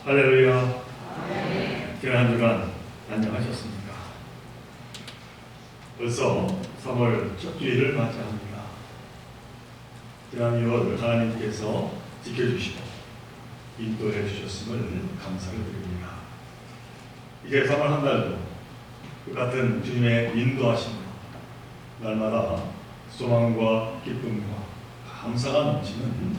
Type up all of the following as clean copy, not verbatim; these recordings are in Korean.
할렐루야. 지난 한 주간 안녕하셨습니까? 벌써 3월 첫 주일을 맞이합니다. 지난 2월 하나님께서 지켜주시고 인도해 주셨음을 감사를 드립니다. 이제 3월 한 달도 그 같은 주님의 인도하심으로 날마다 소망과 기쁨과 감사가 넘치는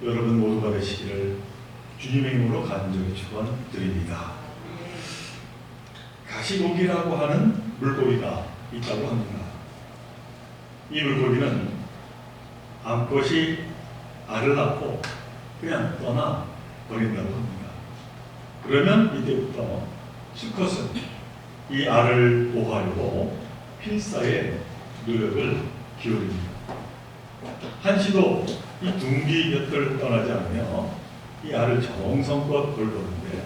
여러분 모두가 되시기를 주님의 이름으로 간절히 축원드립니다. 가시고기라고 하는 물고기가 있다고 합니다. 이 물고기는 암컷이 알을 낳고 그냥 떠나 버린다고 합니다. 그러면 이때부터 수컷은 이 알을 보호하려고 필사의 노력을 기울입니다. 한시도 이 둥기 곁을 떠나지 않으며 이 알을 정성껏 돌보는데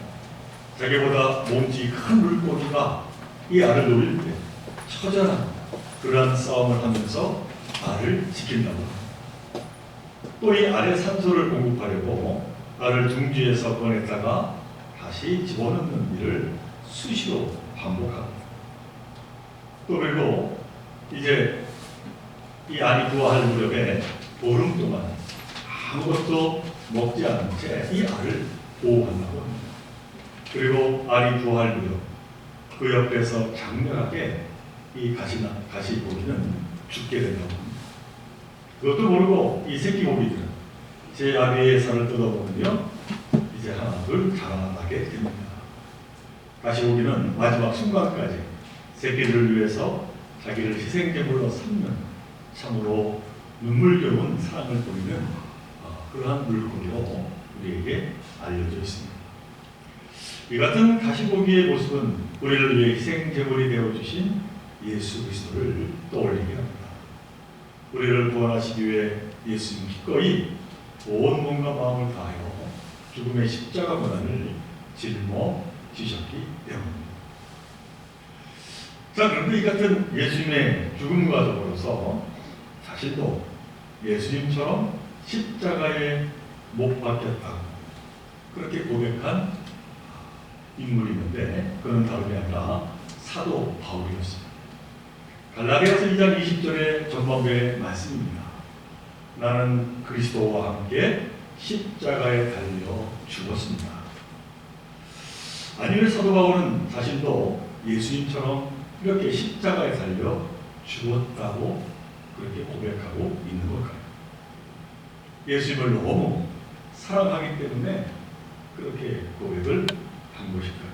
자기보다 몸집이 큰 물고기가 이 알을 노릴 때 처절한 그러한 싸움을 하면서 알을 지킨다고 합니다. 또 이 알에 산소를 공급하려고 알을 둥지에서 꺼냈다가 다시 집어넣는 일을 수시로 반복합니다. 또 그리고 이제 이 알이 부화할 무렵에 보름 동안 아무것도 먹지 않은 채 이 알을 보호한다고 합니다. 그리고 알이 부화할 무렵 그 옆에서 장렬하게 이 가시고기는 죽게 된다고 합니다. 그것도 모르고 이 새끼 고기들은 제 아비의 살을 뜯어먹으며 이제 하나 둘 자라나게 됩니다. 가시고기는 마지막 순간까지 새끼들을 위해서 자기를 희생제물로 삼는 참으로 눈물겨운 사랑을 보이는 그러한 물고기로 우리에게 알려져 있습니다. 이 같은 가시고기의 모습은 우리를 위해 희생제물이 되어주신 예수 그리스도를 떠올리게 합니다. 우리를 구원하시기 위해 예수님 기꺼이 온 몸과 마음을 다하여 죽음의 십자가 고난을 짊어지셨기 때문입니다. 자, 그런데 이 같은 예수님의 죽음과 더불어서 자신도 예수님처럼 십자가에 못 박혔다고 그렇게 고백한 인물이 있는데 그는 다름이 아니라 사도 바울이었습니다. 갈라디아서 2장 20절의 전반부의 말씀입니다. 나는 그리스도와 함께 십자가에 달려 죽었습니다. 아니 왜 사도 바울은 자신도 예수님처럼 이렇게 십자가에 달려 죽었다고 그렇게 고백하고 있는 걸까요? 예수님을 너무 사랑하기 때문에 그렇게 고백을 한 것일까요?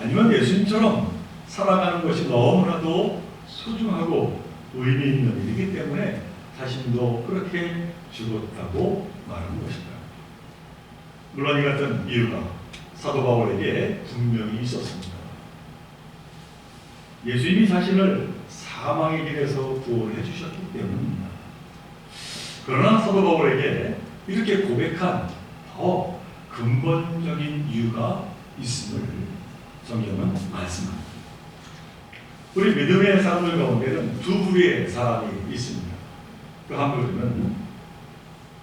아니면 예수님처럼 살아가는 것이 너무나도 소중하고 의미 있는 일이기 때문에 자신도 그렇게 죽었다고 말하는 것일까요? 물론 이 같은 이유가 사도 바울에게 분명히 있었습니다. 예수님이 자신을 사망의 길에서 구원해 주셨기 때문입니다. 그러나 사도 바울에게 이렇게 고백한 더 근본적인 이유가 있음을 성경은 말씀합니다. 우리 믿음의 사람들 가운데는 두 부류의 사람이 있습니다. 그 한 부류는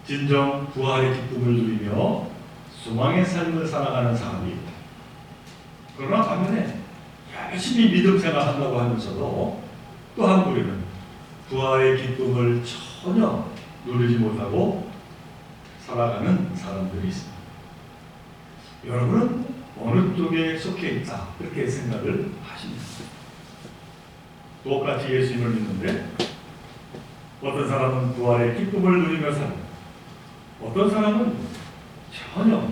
진정 부활의 기쁨을 누리며 소망의 삶을 살아가는 사람이 있다. 그러나 반면에 열심히 믿음 생활한다고 하면서도 또 한 부류는 부활의 기쁨을 전혀 누리지 못하고 살아가는 사람들이 있습니다. 여러분은 어느 쪽에 속해 있다 그렇게 생각을 하십니까? 똑같이 예수님을 믿는데 어떤 사람은 부활의 기쁨을 누리며 살고 어떤 사람은 전혀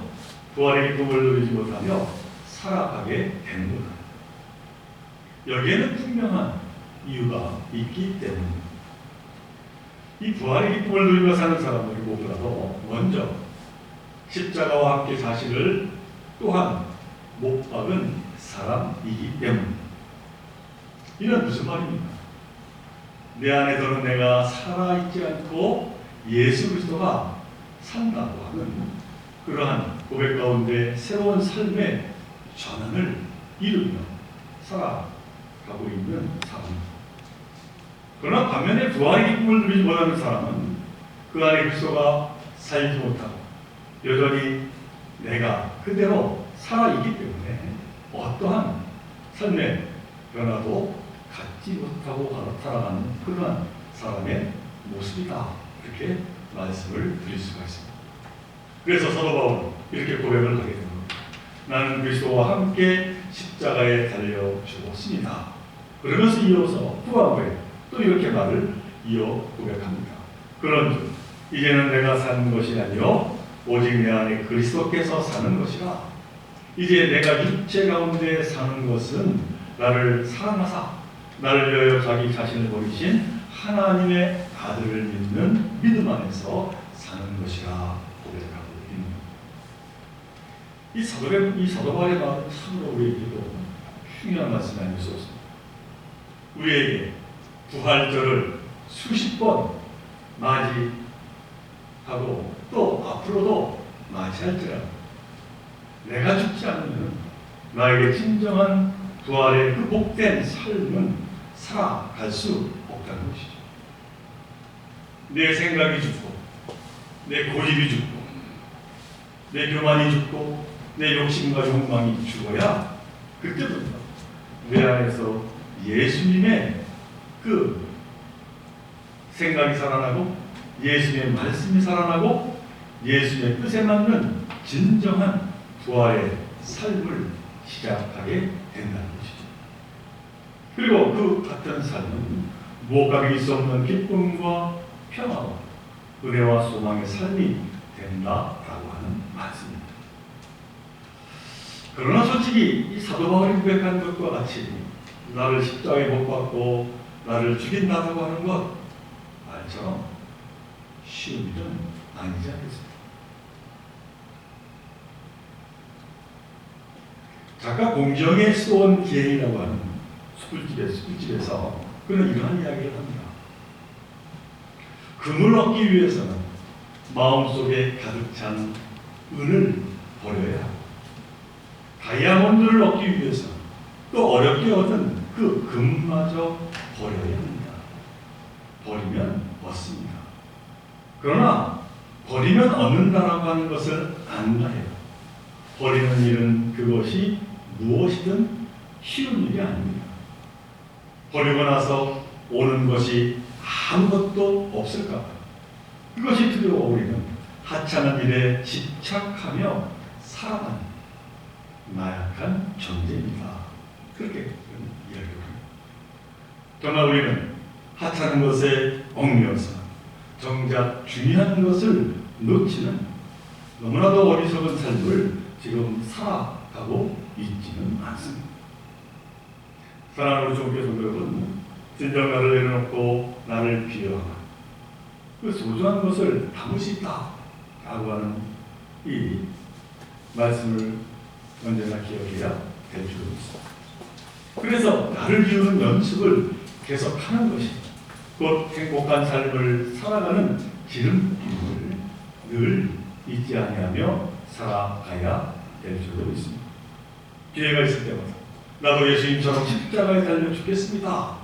부활의 기쁨을 누리지 못하며 살아가게 되는 것. 여기에는 분명한 이유가 있기 때문입니다. 이 부활의 기쁨을 누리며 사는 사람들이 보더라도 먼저 십자가와 함께 자신을 또한 못 박은 사람이기 때문입니다. 이는 무슨 말입니까? 내 안에 더는 내가 살아있지 않고 예수 그리스도가 산다고 하는 그러한 고백 가운데 새로운 삶의 전환을 이루며 살아가고 있는 사람입니다. 그러나 반면에 부활의 기쁨을 누리지 못하는 사람은 그 안에 그리스도가 살지 못하고 여전히 내가 그대로 살아있기 때문에 어떠한 삶의 변화도 갖지 못하고 살아가는 그러한 사람의 모습이다. 이렇게 말씀을 드릴 수가 있습니다. 그래서 사도 바울은 이렇게 고백을 하게 됩니다. 나는 그리스도와 함께 십자가에 달려 죽었습니다. 그러면서 이어서 후반부에 또 이렇게 말을 이어 고백합니다. 그런즉 이제는 내가 사는 것이 아니요 오직 내 안에 그리스도께서 사는 것이라. 이제 내가 육체 가운데 사는 것은 나를 사랑하사 나를 위하여 자기 자신을 버리신 하나님의 아들을 믿는 믿음 안에서 사는 것이라 고백하고 있는 이 사도 바울의 말은 참으로 우리에게도 중요한 말씀이 아닐 수 없습니다. 우리에게 부활절을 수십 번 맞이하고 또 앞으로도 맞이할지라도 내가 죽지 않으면 나에게 진정한 부활의 그 복된 삶은 살아갈 수 없다는 것이죠. 내 생각이 죽고 내 고집이 죽고 내 교만이 죽고 내 욕심과 욕망이 죽어야 그때부터 내 안에서 예수님의 그 생각이 살아나고 예수님의 말씀이 살아나고 예수님의 뜻에 맞는 진정한 부활의 삶을 시작하게 된다는 것이죠. 그리고 그 같은 삶은 무엇과 비길 수 없는 기쁨과 평화와 은혜와 소망의 삶이 된다라고 하는 말씀입니다. 그러나 솔직히 이 사도 바울이 고백한 것과 같이 나를 십자가에 못 박고 나를 죽인다고 하는 것 말처럼 쉬운 일은 아니지 않겠습니까? 작가 공정의 수원 기행이라고 하는 숯불집에서 그는 이러한 이야기를 합니다. 금을 얻기 위해서는 마음속에 가득 찬 은을 버려야 하고 다이아몬드를 얻기 위해서 또 어렵게 얻은 그 금마저 버려야 합니다. 버리면 얻습니다. 그러나 버리면 얻는다라고 하는 것을 안다 해요. 버리는 일은 그것이 무엇이든 쉬운 일이 아닙니다. 버리고 나서 오는 것이 아무것도 없을까? 그것이 두려워 우리는 하찮은 일에 집착하며 살아가는 나약한 존재입니다. 그렇게 이야기합니다. 정말 우리는 하찮은 것에 얽매여서 정작 중요한 것을 놓치는 너무나도 어리석은 삶을 지금 살아가고 있지는 않습니다. 사랑하는 종교 성도 여러분, 진정 나를 내려놓고 나를 비워하라. 그 소중한 것을 담을 수 있다 라고 하는 이 말씀을 언제나 기억해야 될 줄 믿습니다. 그래서 나를 비우는 연습을 계속하는 것이 곧 행복한 삶을 살아가는 기름기를 늘 잊지 아니하며 살아가야 될 줄로 믿습니다. 기회가 있을 때마다 나도 예수님처럼 십자가에 달려 죽겠습니다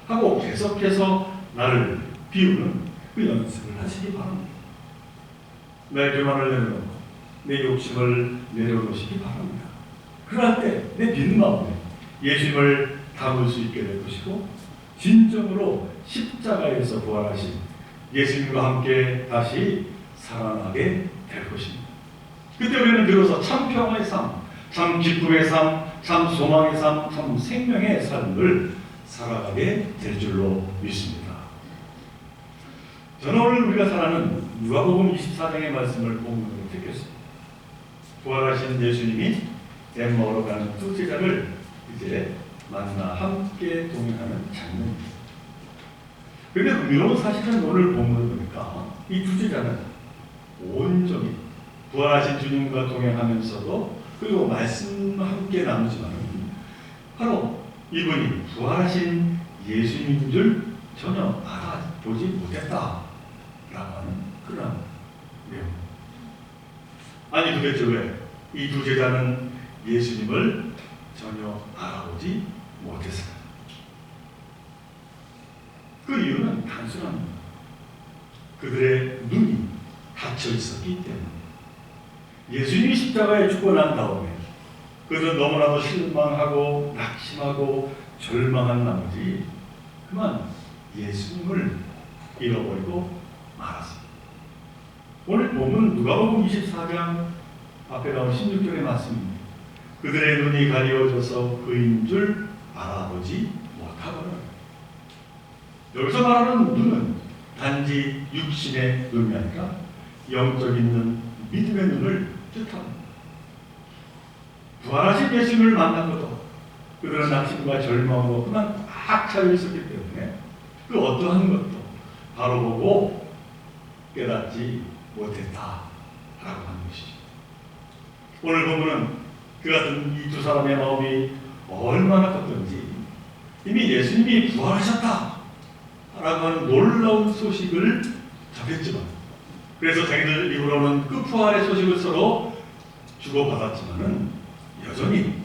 하고 계속해서 나를 비우는 그 연습을 하시기 바랍니다. 내 교만을 내려놓고 내 욕심을 내려놓으시기 바랍니다. 그럴 때 내 빈 마음에 예수님을 담을 수 있게 될 것이고 진정으로 십자가에서 부활하신 예수님과 함께 다시 살아나게 될 것입니다. 그때 우리는 비로소 참 평화의 삶, 참 기쁨의 삶, 참 소망의 삶, 참 생명의 삶을 살아가게 될 줄로 믿습니다. 저는 오늘 우리가 살아가는 누가복음 24장의 말씀을 본문으로 택했습니다. 부활하신 예수님이 엠마오로 가는 두 제자를 이제 만나 함께 동행하는 장면입니다. 그런데 흥미로운 사실은 오늘 본문을 보니까 이 두 제자는 온전히 부활하신 주님과 동행하면서도 그리고 말씀과 함께 나누지만 바로 이분이 부활하신 예수님인 줄 전혀 알아보지 못했다라고 하는 그런 내용. 아니 도대체 왜 이 두 제자는 예수님을 전혀 알아보지 못했을까? 그 이유는 단순합니다. 그들의 눈이 닫혀 있었기 때문에 예수님이 십자가에 죽고 난 다음에 그들은 너무나도 실망하고 낙심하고 절망한 나머지 그만 예수님을 잃어버리고 말았습니다. 오늘 보면 누가복음 24장 앞에 나온 16절의 말씀입니다. 그들의 눈이 가리워져서 그인 줄 알아보지 못하거늘. 여기서 말하는 눈은 단지 육신의 눈이 아니라 영적인 눈, 믿음의 눈을 뜻합니다. 부활하신 예수님을 만난 것도 그들은 낙심과 절망으로 그만 꽉 차여 있었기 때문에 그 어떠한 것도 바로 보고 깨닫지 못했다라고 하는 것이죠. 오늘 보면은 그 같은 이 두 사람의 마음이 얼마나 컸던지 이미 예수님이 부활하셨다 라고 하는 놀라운 소식을 접했지만, 그래서 자기들 입으로는 그 부활의 소식을 서로 주고받았지만은 여전히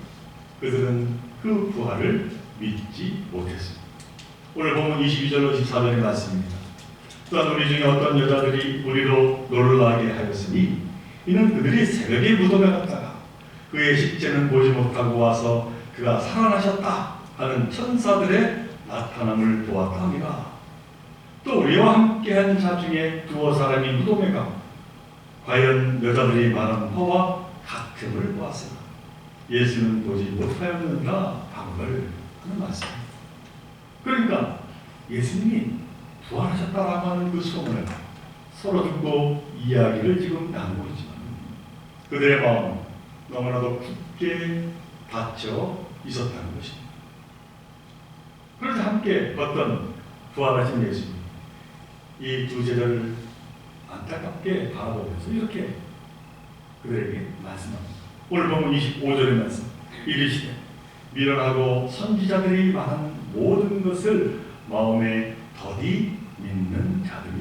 그들은 그 부활을 믿지 못했습니다. 오늘 보면 22절로 24절의 말씀입니다. 또한 우리 중에 어떤 여자들이 우리로 놀라게 하였으니 이는 그들이 새벽에 무덤에 갔다가 그의 식재는 보지 못하고 와서 그가 살아나셨다 하는 천사들의 나타남을 보았다 합니다. 또 우리와 함께한 자 중에 두어 사람이 무덤에 가고 과연 여자들이 말한 바와 같음을 보았으나 예수는 보지 못하였느니라 하거늘 하는 말씀입니다. 그러니까 예수님이 부활하셨다라고 하는 그 소문을 서로 듣고 이야기를 지금 나누고 있지만 그들의 마음은 너무나도 깊게 닫혀 있었다는 것입니다. 그래서 함께 걷던 부활하신 예수님, 이 두 제자를 안타깝게 바라보면서 이렇게 그들에게 말씀합니다. 오늘 보면 25절의 말씀, 이르시되 미련하고 선지자들이 말한 모든 것을 마음에 더디 믿는 자들이.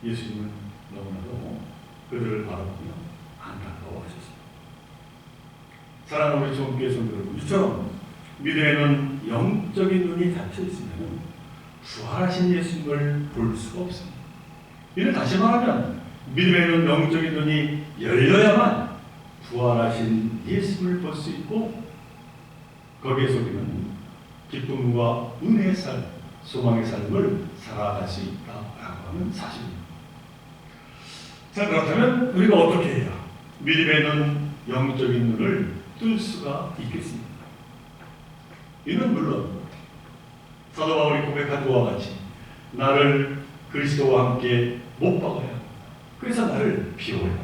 예수님은 너무나도 그들을 바라보며 안타까워하셨습니다. 사랑하는 우리 종교의 성도 여러분, 이처럼 믿음에는 영적인 눈이 닫혀 있으면 부활하신 예수님을 볼 수가 없습니다. 이는 다시 말하면 믿음에는 영적인 눈이 열려야만 부활하신 예수님을 볼 수 있고 거기에서 우리는 기쁨과 은혜의 삶, 소망의 삶을 살아갈 수 있다라고 하는 사실입니다. 자, 그렇다면 우리가 어떻게 해야 믿음의 눈, 영적인 눈을 뜰 수가 있겠습니까? 이는 물론 사도 바울이 고백한 것과 같이 나를 그리스도와 함께 못 박아야 합니다. 그래서 나를 비워야 합니다.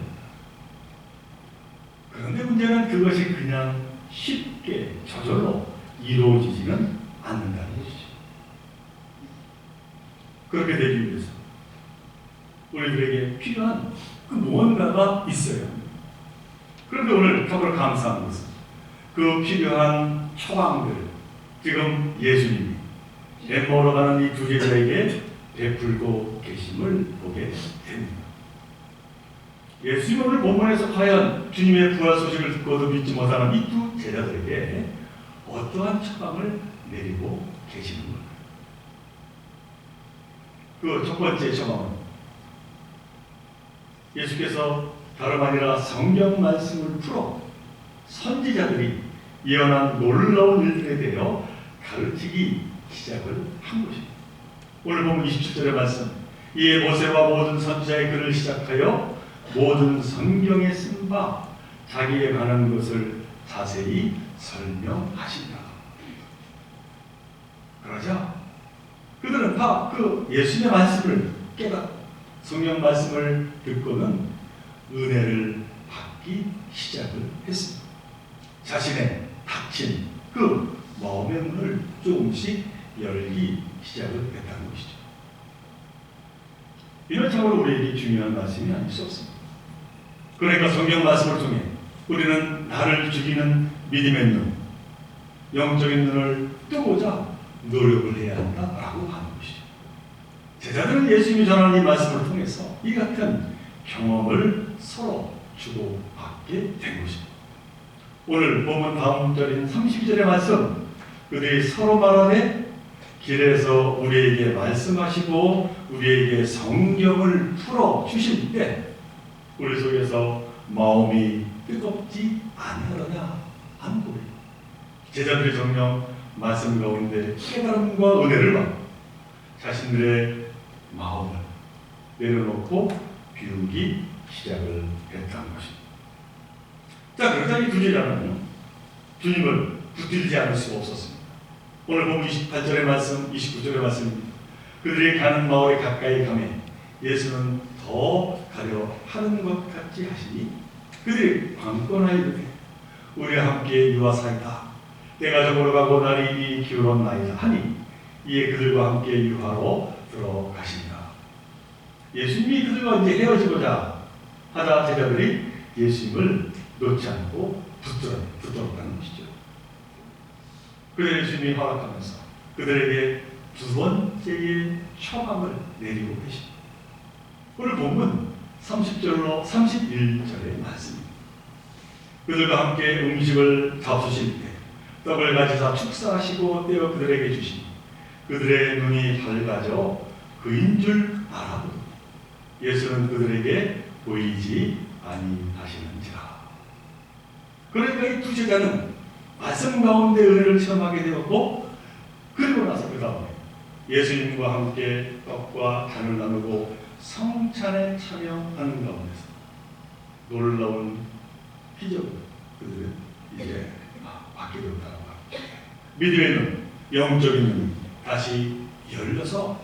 그런데 문제는 그것이 그냥 쉽게 저절로 이루어지지는 않는다는 것이죠. 그렇게 되기 위해서 우리들에게 필요한 그 무언가가 있어야 합니다. 그런데 오늘 정말 감사한 것은 그 필요한 처방들을 지금 예수님이 엠마오로 가는 이 두 제자에게 베풀고 계심을 보게 됩니다. 예수님 오늘 본문에서 과연 주님의 부활 소식을 듣고도 믿지 못하는 이 두 제자들에게 어떠한 처방을 내리고 계시는 걸까요? 그 첫 번째 처방은 예수께서 다름 아니라 성경 말씀을 풀어 선지자들이 예언한 놀라운 일들에 대하여 가르치기 시작을 한 것입니다. 오늘 보면 27절의 말씀, 이에 모세와 모든 선지자의 글을 시작하여 모든 성경에 쓴 바 자기에 관한 것을 자세히 설명하신다. 그러자 그들은 다 그 예수님의 말씀을 깨닫고 성경 말씀을 듣고는 은혜를 받기 시작을 했습니다. 자신의 닫힌 그 마음의 문을 조금씩 열기 시작을 했다는 것이죠. 이런 참으로 우리에게 중요한 말씀이 아닐 수 없습니다. 그러니까 성경 말씀을 통해 우리는 나를 죽이는 믿음의 눈, 영적인 눈을 뜨고자 노력을 해야 한다라고 하는 것이죠. 제자들은 예수님이 전하는 이 말씀을 통해서 이 같은 경험을 서로 주고받게 된 것입니다. 오늘 보면 다음 절인 32절의 말씀, 그들이 서로 말하되 길에서 우리에게 말씀하시고 우리에게 성경을 풀어 주실 때 우리 속에서 마음이 뜨겁지 아니하느냐 하는 거예요. 제자들이 정녕 말씀 가운데 깨달음과 은혜를 받고 자신들의 마음을 내려놓고 비우기 시작을 했다는 것입니다. 자, 그러자 이 두 제자는 주님을 붙들지 않을 수가 없었습니다. 오늘 보면 28절의 말씀, 29절의 말씀입니다. 그들이 가는 마을에 가까이 가매 예수는 더 가려 하는 것 같이 하시니 그들이 관건하여 이르되 우리와 함께 유하사이다. 때가 저물어가고 날이 이미 기울었나이다 하니 이에 그들과 함께 유하로 들어가신다. 예수님이 그들과 이제 헤어지고자 하자 제자들이 예수님을 놓지 않고 붙들었다는 것이죠. 그래서 예수님이 허락하면서 그들에게 두 번째의 처방을 내리고 계십니다. 오늘 본문 30절로 31절의 말씀입니다. 그들과 함께 음식을 잡수실 때 떡을 가지사 축사하시고 떼어 그들에게 주시니 그들의 눈이 밝아져 그인 줄 알아보니 예수는 그들에게 보이지 아니하시는지라. 그러니까 이 두 제자는 말씀 가운데 은혜를 체험하게 되었고 그리고 나서 그 다음에 예수님과 함께 떡과 잔을 나누고 성찬에 참여하는 가운데서 놀라운 기적을 그들은 이제 받게 되었다고 합니다. 믿음의 눈, 영적인 눈이 다시 열려서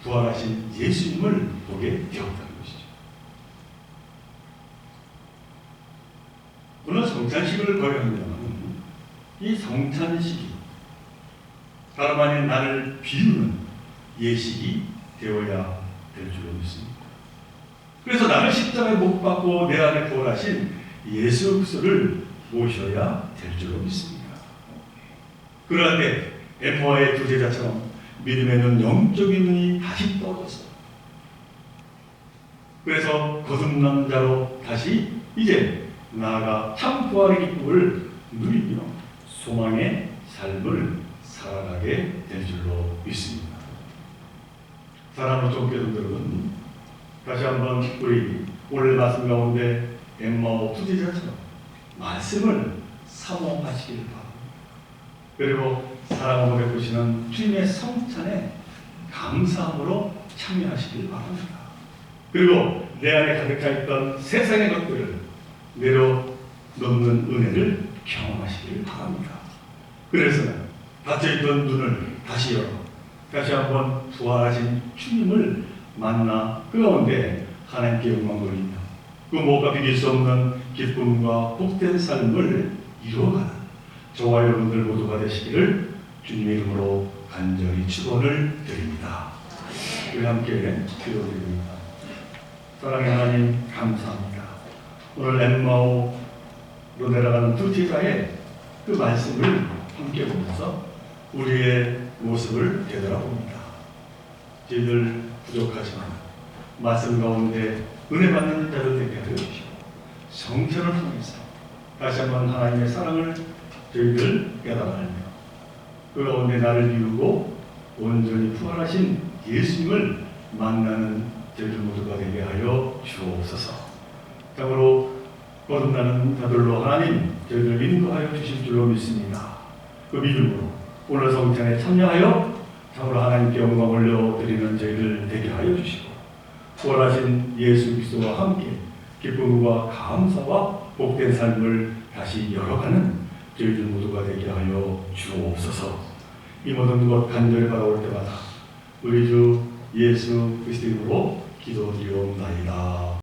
부활하신 예수님을 보게 되었다는 것이죠. 오늘 성찬식을 거행합니다만 이 성찬식이 다름 아닌 나를 비우는 예식이 되어야 될 줄로 믿습니다. 그래서 나를 십자가에 못 박고 내 안에 부활하신 예수 그리스도를 모셔야 될 줄로 믿습니다. 그런데 엠마오의 두 제자처럼 믿음의 눈, 영적인 눈이 다시 떠져서 그래서 거듭난 자로 다시 이제 나아가 참 부활의 기쁨을 누리며 소망의 삶을 살아가게 될 줄로 믿습니다. 사랑하는 종교들 여러분, 다시 한번 우리 오늘 말씀 가운데 엠마오 두 제자처럼 말씀을 사모하시길 바랍니다. 그리고 사랑으로 베푸시는 주님의 성찬에 감사함으로 참여하시길 바랍니다. 그리고 내 안에 가득 있던 세상의 것들을 내려놓는 은혜를 경험하시길 바랍니다. 그래서 닫혀있던 눈을 다시 열어 다시 한번 부활하신 주님을 만나 그 가운데 하나님께 영광 돌리며 그 무엇과 비길 수 없는 기쁨과 복된 삶을 이루어가는 저와 여러분들 모두가 되시기를 주님의 이름으로 간절히 축원을 드립니다. 우리 함께 기도드립니다. 사랑의 하나님 감사합니다. 오늘 엠마오로 내려가는 두 제자의 그 말씀을 함께 보면서 우리의 모습을 되돌아봅니다. 저희들 부족하지만 말씀 가운데 은혜 받는 자들 되게 하여 주시고 성찬을 통해서 다시 한번 하나님의 사랑을 저희들 깨달아내며 그 가운데 나를 비우고 온전히 부활하신 예수님을 만나는 저희들 모두가 되게 하여 주옵소서. 참으로 거듭나는 자들로 하나님 저희들 인도하여 주실 줄로 믿습니다. 그 믿음으로 오늘 성찬에 참여하여 참으로 하나님께 영광 올려드리는 저희들 되게 하여 주시고 부활하신 예수 그리스도와 함께 기쁨과 감사와 복된 삶을 다시 열어가는 저희들 모두가 되게 하여 주옵소서. 이 모든 것 간절히 바라올 때마다 우리 주 예수 그리스도 이름으로 기도드리옵나이다.